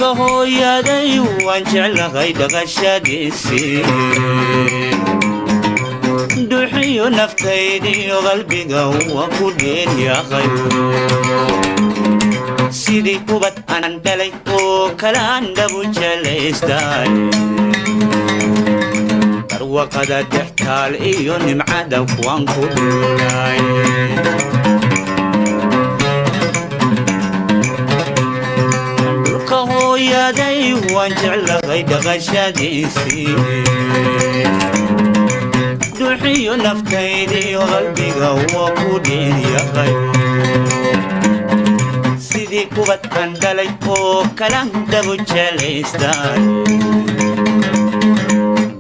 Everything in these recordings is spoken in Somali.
dhulka hooyaday waan jeclahay dhaqashadiisii duxiyo naftaydiyo qalbiga waan ku dheeryahay sidii kubad aanan dhalay oo kalaan dhabu jelaystay barwaqada dhextaal iyo nimcada waan ku dhulay dhulka hooyaday waan jeclahay dhaqashadiisii duxiyo naftaydiyo qalbiga waan ku dheeryahay sidii kubad aan dhalay oo kalaan dhabu jelaystay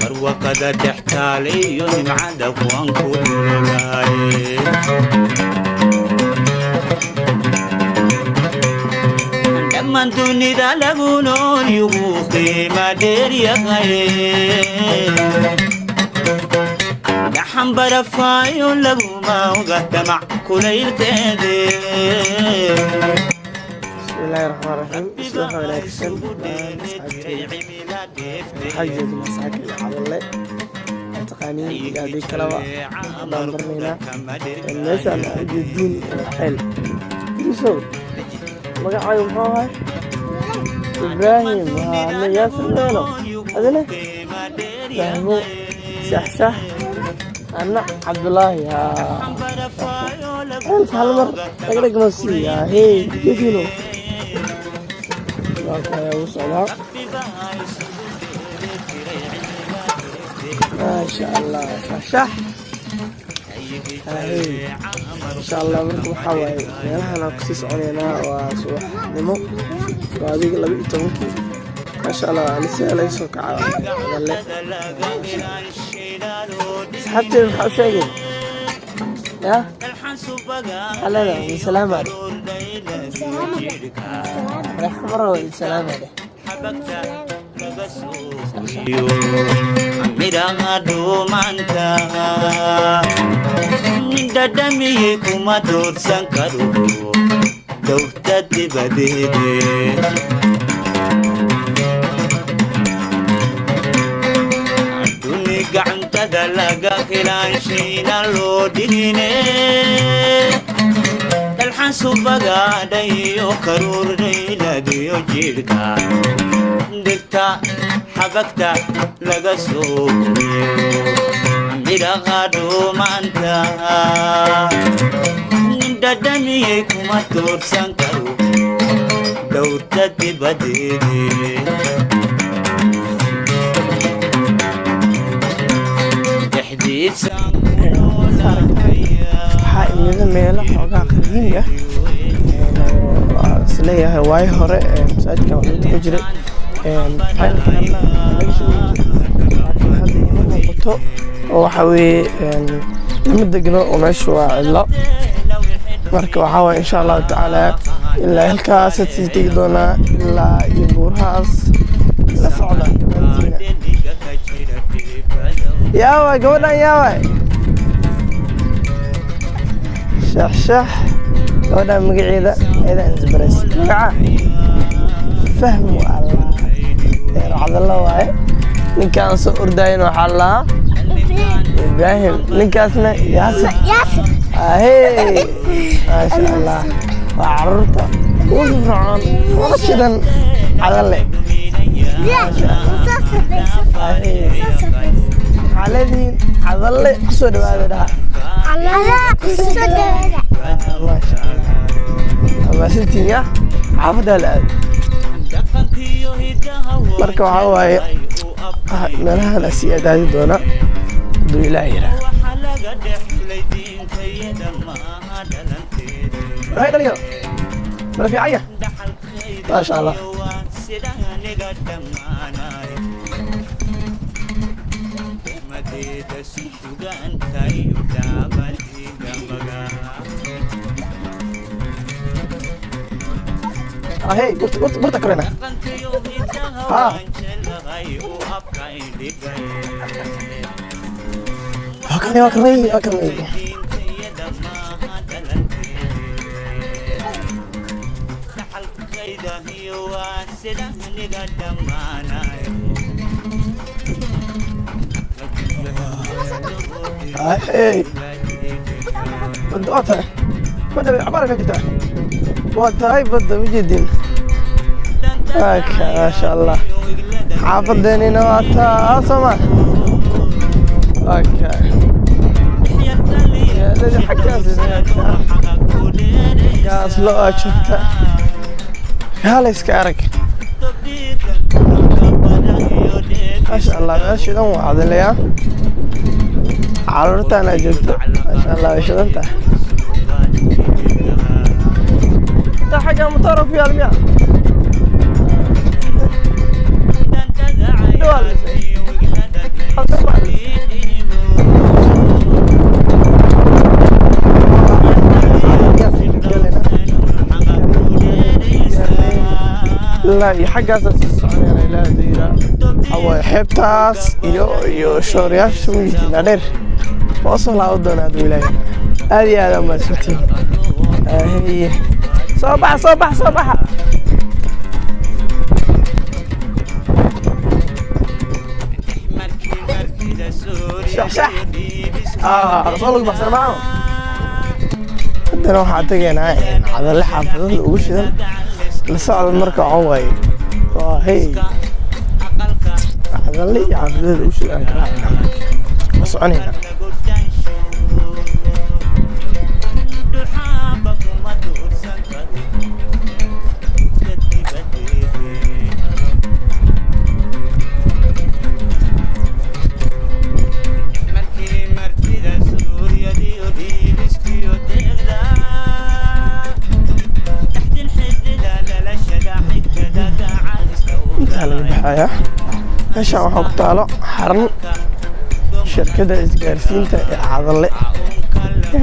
barwaqada dhextaal iyo nimcada waan ku dhulay dhammaan dunida lagu nool yugu qiima dheeryahay dhaxan barafaayo laguma oga damac kulaylkeede الله الرحمن الرحيم صباح وناكسن حاجة مساك العضلة تقانين قاعدين كلام نمبرنا الناس على الدين حل يسوع ما قاعد يوم هاي إبراهيم أنا ياسر ليلو هذا له فهمو صح أنا عبد الله يا ألف هالمر تقدر تمسي يا هي يدينه يا وصلها ما شاء الله صح ان شاء الله مركب حواي meelahan aan kusii soconaynaa waa subax nimo waa adiga 12 ما شاء الله لسه لا يسوق على حتى الحشاية يا هلا لا السلام عليكم راح مرة السلام عليكم miragadu manta dadami kuma doorsan karo dowta dibadeede duni gacantada laga khilaanshayna loo dhigine dalxan subagaadhayo karuurdhayladiyo jidhka dhigta xabagta laga soo miraqadu maanta dadamiyey kuma doorsan karo dowta dibadeede dhexdiisa waxaa imida meelo xoogaa qadiimi ah isleeyahay waayo hore masaajidkan waxuu ku jiray oo waxa weeye lama degno oo meesha waa cidlo marka waxaa waye insha allahu tacaala ilaa halkaas sii tegi doonaa ilaa iyo buurahaas la socda yaaway gabadhan yaaway shaxshax gabadhan magaceeda ayada isbareys magaca fahmu allah عبدالله واي نكان صور داين وحلا إبراهيم نكاسنا ياسر هاي ما شاء الله وعرضه وفرعون ورشدا على الليل على دين على الليل قصود هذا على قصود ما شاء الله ما سنتي يا عبد الله marka waxa waaye meelaha la sii adaadi doona duu ilaahay yiraahdo hay dhaliyo marka fiicaya ma sha Allah هاي قلت كرنا ها هكذا هاي بدأتها بدأ عبارة كده وقتها بدأ بجدين ما شاء الله حافظني نواتها أصلا اوكي يا الذي حكاز قاس لو شفته هلا يسكرك ما شاء الله ماشي دون واحد اللي عرفت انا جبته ما شاء الله ايش انت حاجه مطرف يا المياه لا حق اساس الصعير لا ديرا او حبتاس يو شورياش ويجي نادر وصل على ودنا دولاي هذه ما سنتي هي صباح صباح صباح شح شح رسولك بحسن معه عندنا واحد تجينا هذا اللي حافظه وش ذا لسه المركب عواي هي هذا اللي حافظه وش ذا بس عنينا meeshaan waxaa ku taalo xarun shirkadda isgaarsiinta ee Cadalle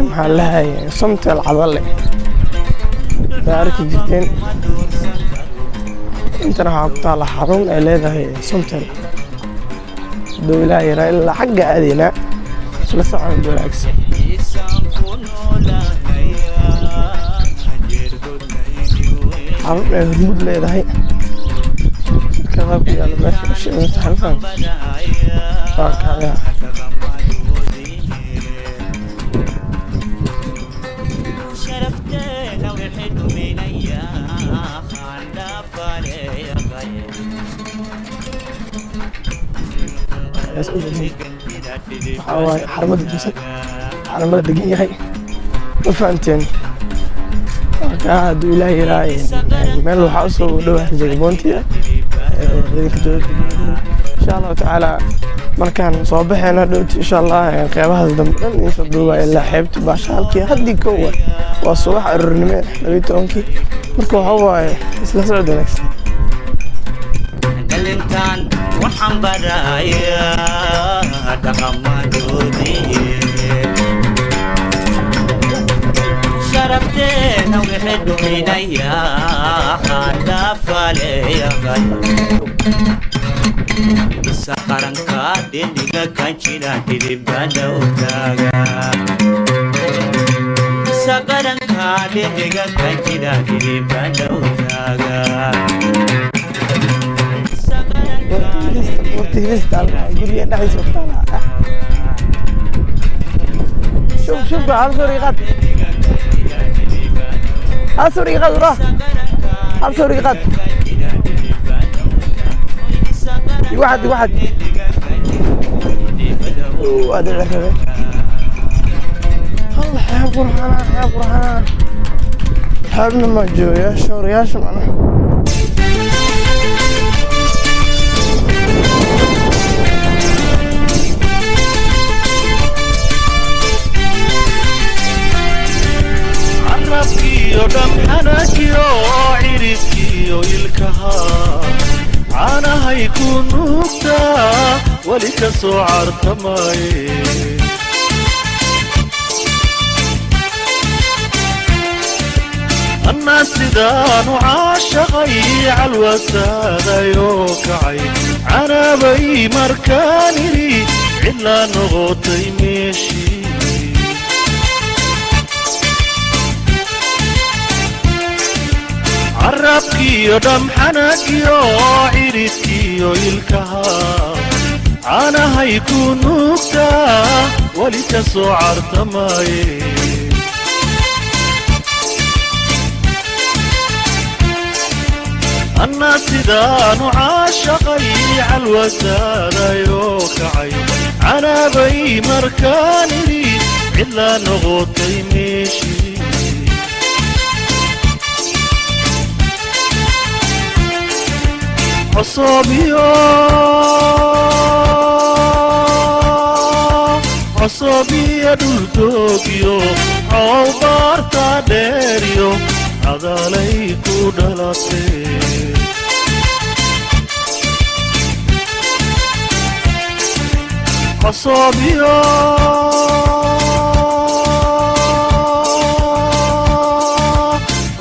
maxaa la hayaa Somtel Cadalle baarki jirteen intana waxaa ku taalo xarun ay leedahay Somtel dowladda yar ilaa xagga aadina isla socon wanaagsan xarun ay hormuud leedahay كذا كذا ماشي شيء متحرفان هكذا حرمد الجسد حرمد الدقيقة هي ما فهمتين قاعد إلهي راي مال وحاصل ودوه جيبونتي إن شاء الله تعالى مركان صباحنا دوت إن شاء الله قيامها الدمدم يفضلوا إلا حبت باشالكي هدي كور والصباح الرنمي لبيتونكي مركو هو إسلا سعود نفسي قلنتان وحنبرايا دقم دودي شرفتنا وحد منيا خلاف عليا سقرنكا دينيغا كانشينا ديبادا وتاغا سقرنكا دينيغا كانشينا ديبادا وتاغا شوف عالسوري غد عالسوري غد راه عالسوري غد واحد وهذا الركبه الله يا برهان يا برهان حبنا ما جو يا شور يا شمعنا عرفكيو دم حناكيو عرفكيو يلكها أنا هيكون نكتا ولك سعر تماي الناس دان عاشقي عالوسادة يوكعي أنا بي مركاني إلا نغطي ميشي carabkiyo dhamxanagiyo ciridkiyo ilkaha caanahay ku nuugtaa weli ka soo cartamaaye anna sidaanu caashaqay calwasaadayoo kacay canaabay markaan idhi cidlaa noqotay meeshii cosobiya dhuldoogyo coow baarta dheeryo cadaalay ku dhalatee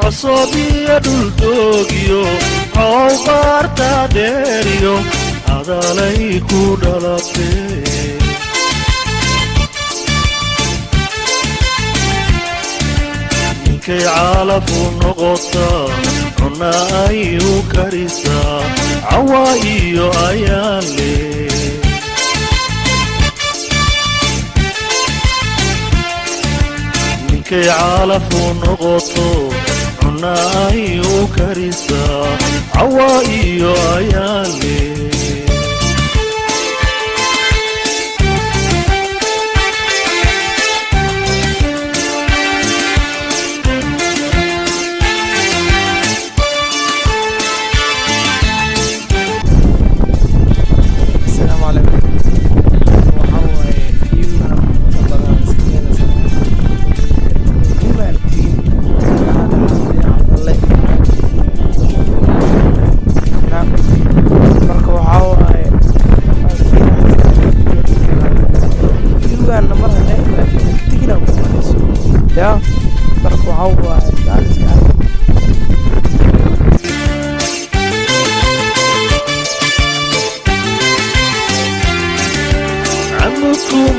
cosobiya dhuldoogyo coow baarta dheeryo cadaalay ku dhalatee ninkay caalafu noqotaa cunna ay u karisaa cawa iyo ayaan leh ninkay caalafu noqoto cunna ay u karisaa cawa iyo ayaan leh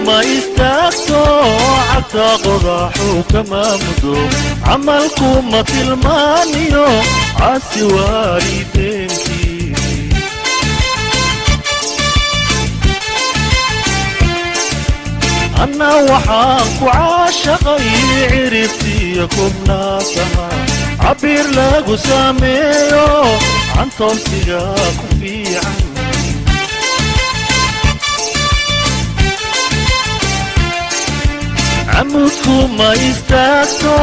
ma istaagto cabta qodaxu kama mudo camalku ma tilmaaniyo caasi waalideenkii anna waxaan ku caashaqay ciribtiyo kubnaasaha cabir lagu sameeyo cantoobsiga ku fiican عمودكو ما يستاكتو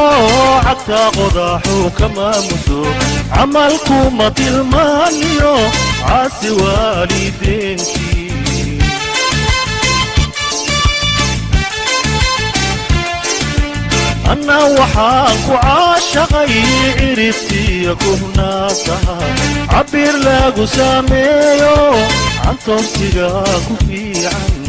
عكتا قضاحو كما مدو عملكو ما تلمانيو عاسي والدينكي أنا وحاكو عاشقي عرفتي يكون ناسها عبير لاغو ساميو عن توسيقاكو في عن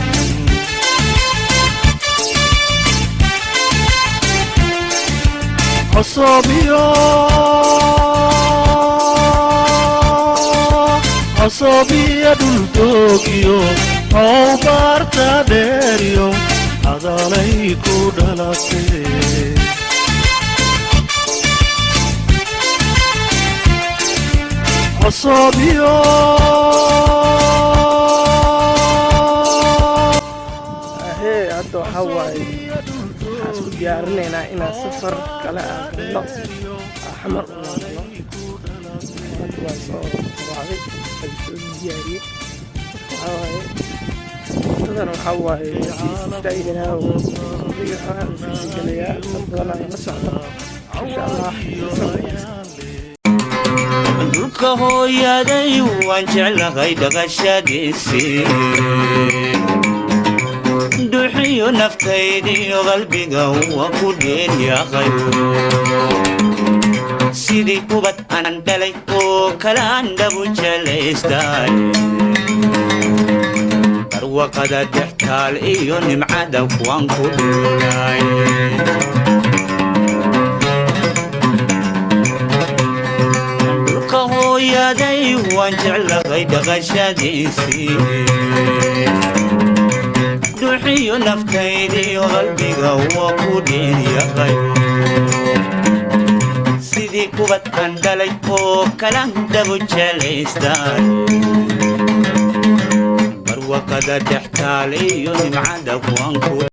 عصابية دلدوكيو أو بارتا ديريو عدالي كودالاتي عصابية هي عدو حواي اسكو ديارنينا إنا سفر كلا أغنو أحمر أغنو أدوى صور طبعي أدوى دياري حواي تدنو حواي سيستايدنا وقضيها سيستايدنا أفضلنا نسعنا إن شاء الله dhulka hooyaday waan jeclahay dhaqashadiisii duxiyo naftaydiyo qalbiga waa ku dheelyaqay sidii kubad aanan dhalay oo kale aan dhabu jelaystay barwaqada dhextaal iyo nimcada kuwaan ku dhulay hooyaday waan jeclahay dhaqashadiisii duxiyo naftaydiyo qalbiga waa ku dheelyaqay sidii sidii kubad aan dhalay oo kalan dabu jelaystaan barwaqada dhextaale iyo nimcada kuwan ku